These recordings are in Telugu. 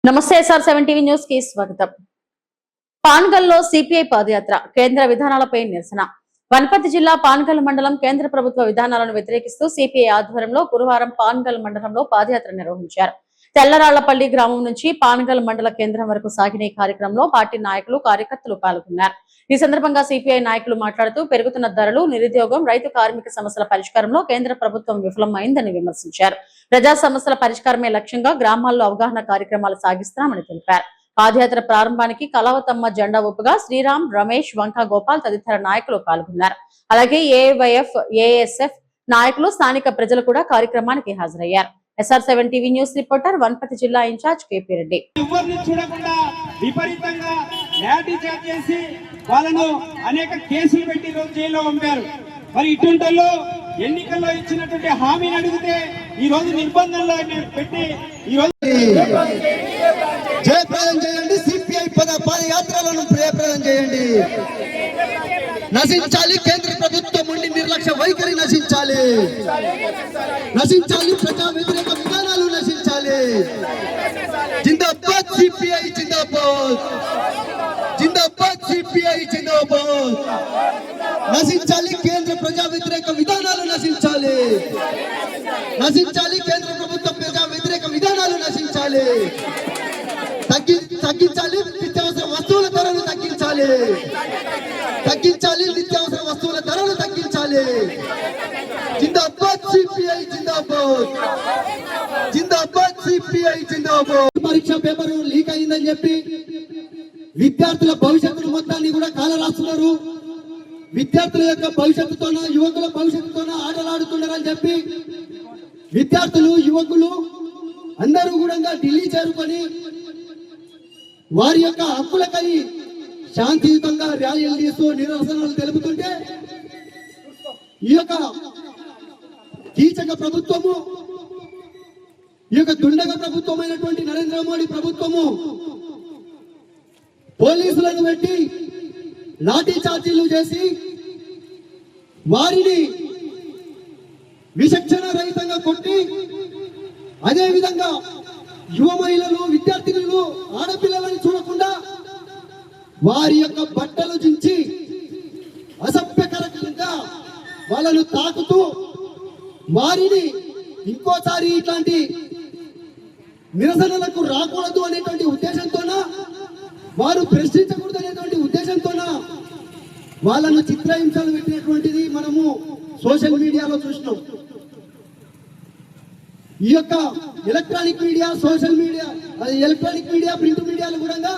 నమస్తే SR7 టీవీ న్యూస్ కి స్వాగతం. పాన్గల్లో సిపిఐ పాదయాత్ర, కేంద్ర విధానాలపై నిరసన. వనపర్తి జిల్లా పాన్గల్ మండలం కేంద్ర ప్రభుత్వ విధానాలను వ్యతిరేకిస్తూ సిపిఐ ఆధ్వర్యంలో గురువారం పాన్గల్ మండలంలో పాదయాత్ర నిర్వహించారు. తెల్లరాళ్లపల్లి గ్రామం నుంచి పాన్గల్ మండల కేంద్రం వరకు సాగిన ఈ కార్యక్రమంలో పార్టీ నాయకులు, కార్యకర్తలు పాల్గొన్నారు. ఈ సందర్భంగా సిపిఐ నాయకులు మాట్లాడుతూ పెరుగుతున్న ధరలు, నిరుద్యోగం, రైతు కార్మిక సమస్యల పరిష్కారంలో కేంద్ర ప్రభుత్వం విఫలమైందని విమర్శించారు. ప్రజా సమస్యల పరిష్కారమే లక్ష్యంగా గ్రామాల్లో అవగాహన కార్యక్రమాలు సాగిస్తున్నామని తెలిపారు. పాదయాత్ర ప్రారంభానికి కళావతమ్మ జెండా ఊపుగా శ్రీరామ్, రమేష్, వంకా గోపాల్ తదితర నాయకులు పాల్గొన్నారు. అలాగే ఏవైఎఫ్, ఏఎస్ఎఫ్ నాయకులు, స్థానిక ప్రజలు కూడా కార్యక్రమానికి హాజరయ్యారు. SR7 TV news reporter Wanaparthy జిల్లా ఇన్ఛార్జ్ కేపీ రెడ్డి. విపరీతంగా లాఠీ చార్జ్ చేసి వాళ్ళను అనేక కేసులు పెట్టి రోజు జైల్లో పంపారు. మరి ఇటుంటల్లో ఎన్నికల్లో ఇచ్చినటువంటి హామీని అడిగితే ఈ రోజు నిర్బంధంలో పెట్టి ఈ రోజు జయప్రదం చేయండి. సిపిఐ పాదయాత్రలను జయప్రదం చేయండి. నశించాలి కేంద్ర ప్రభుత్వం ఉండి నిర్లక్ష్య వైఖరి నశించాలి. నశించాలి ప్రజా వ్యతిరేక విధానాలు నశించాలి. జిందాబాద్ సిపిఐ, జిందాబాద్ జిందాబాద్ సిపిఐ, జిందాబాద్. నశించాలి కేంద్ర ప్రజా వ్యతిరేక విధానాలు నశించాలి. నశించాలి కేంద్ర ప్రభుత్వ ప్రజా వ్యతిరేక విధానాలు నశించాలి. తగ్గించాలి నిత్యావసర వస్తువుల ధరలు తగ్గించాలి. తగ్గించాలి నిత్యావసర వస్తువుల ధరలు తగ్గించాలి. జిందాబాద్ సిపిఐ, జిందాబాద్ జిందాబాద్ సిపిఐ, జిందాబాద్. పరీక్ష పేపర్ లీక్ అయిందని చెప్పి విద్యార్థుల భవిష్యత్తును మొత్తాన్ని కూడా కాల రాస్తున్నారు. విద్యార్థుల యొక్క భవిష్యత్తుతోన, యువకుల భవిష్యత్తుతోన ఆటలాడుతున్నారని చెప్పి విద్యార్థులు, యువకులు అందరూ కూడా ఢిల్లీ చేరుకొని వారి యొక్క హక్కులకై శాంతియుతంగా ర్యాలీలు తీస్తూ నిరసనలు తెలుపుతుంటే ఈ యొక్క కీచక ప్రభుత్వము, ఈ యొక్క దుండగ ప్రభుత్వమైనటువంటి నరేంద్ర మోడీ ప్రభుత్వము పోలీసులను పెట్టి లాఠీ చార్జీలు చేసి వారిని విచక్షణ రహితంగా కొట్టి, అదే విధంగా యువ మహిళలు, విద్యార్థినులు, ఆడపిల్లలను చూడకుండా వారి యొక్క బట్టలు చించి అసభ్యకరంగా వాళ్ళను తాకుతూ వారిని ఇంకోసారి ఇట్లాంటి నిరసనలకు రాకూడదు అనేటువంటి ఉద్దేశంతోన, వారు ప్రశ్నించకూడదు అనేటువంటి ఉద్దేశంతోన వాళ్ళను చిత్రహింసలు పెట్టినటువంటిది మనము సోషల్ మీడియాలో చూసినాం. ఈ యొక్క electronic media, social media, electronic media, print మీడియాలు కూడా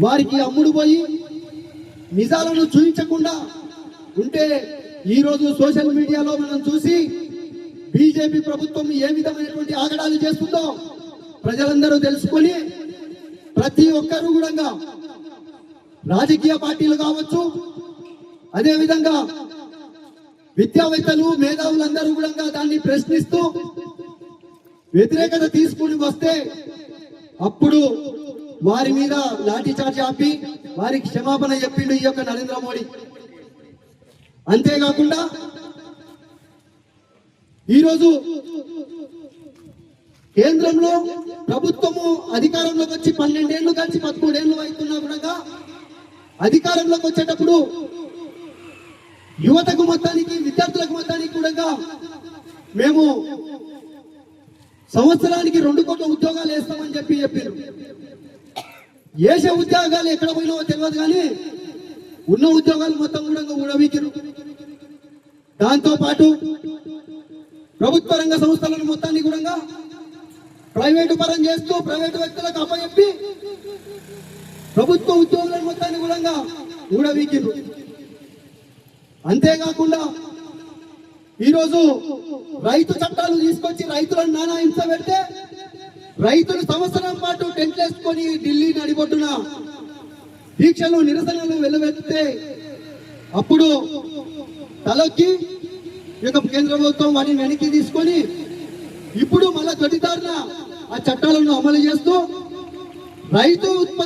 వారికి అమ్ముడు పోయి నిజాలను చూపించకుండా ఉంటే ఈ రోజు సోషల్ మీడియాలో మనం చూసి బీజేపీ ప్రభుత్వం ఏ విధమైనటువంటి ఆగడాలు చేస్తుందో ప్రజలందరూ తెలుసుకొని ప్రతి ఒక్కరూ కూడా రాజకీయ పార్టీలు కావచ్చు, అదే విధంగా విద్యావేత్తలు, మేధావులందరూ కూడా దాన్ని ప్రశ్నిస్తూ వ్యతిరేకత తీసుకుని వస్తే అప్పుడు వారి మీద లాఠీ చార్జ్ ఆపి వారికి క్షమాపణ చెప్పిండు ఈ యొక్క నరేంద్ర మోడీ. అంతేకాకుండా ఈరోజు కేంద్రంలో ప్రభుత్వము అధికారంలోకి వచ్చి 12 ఏళ్ళు కలిసి 13 ఏళ్ళు అవుతున్నా కూడా అధికారంలోకి వచ్చేటప్పుడు యువతకు మొత్తానికి, విద్యార్థులకు మొత్తానికి కూడా మేము సంవత్సరానికి 2 కోట్ల ఉద్యోగాలు వేస్తామని చెప్పారు. వేసే ఉద్యోగాలు ఎక్కడ పోయినావో తెలియదు, కానీ ఉన్న ఉద్యోగాలు మొత్తం కూడా ఊడబీకిరు. దాంతో పాటు ప్రభుత్వ రంగ సంస్థలను మొత్తాన్ని కూడా ప్రైవేటు పరం చేస్తూ ప్రైవేటు వ్యక్తులకు అప్పచెప్పి ప్రభుత్వ ఉద్యోగులను మొత్తాన్ని కూడా ఊడబీకిరు. అంతేకాకుండా ఈరోజు రైతు చట్టాలు తీసుకొచ్చి రైతులను నానా హింస పెడితే రైతులు సంవత్సరం పాటు టెంట్లు వేసుకొని ఢిల్లీ నడిబొడ్డున దీక్షలు, నిరసనలు వెలువెత్తితే అప్పుడు తలొక్కి కేంద్ర ప్రభుత్వం వాటిని వెనక్కి తీసుకొని ఇప్పుడు మళ్ళా తొలిదారిన ఆ చట్టాలను అమలు చేస్తూ రైతు ఉత్పత్తి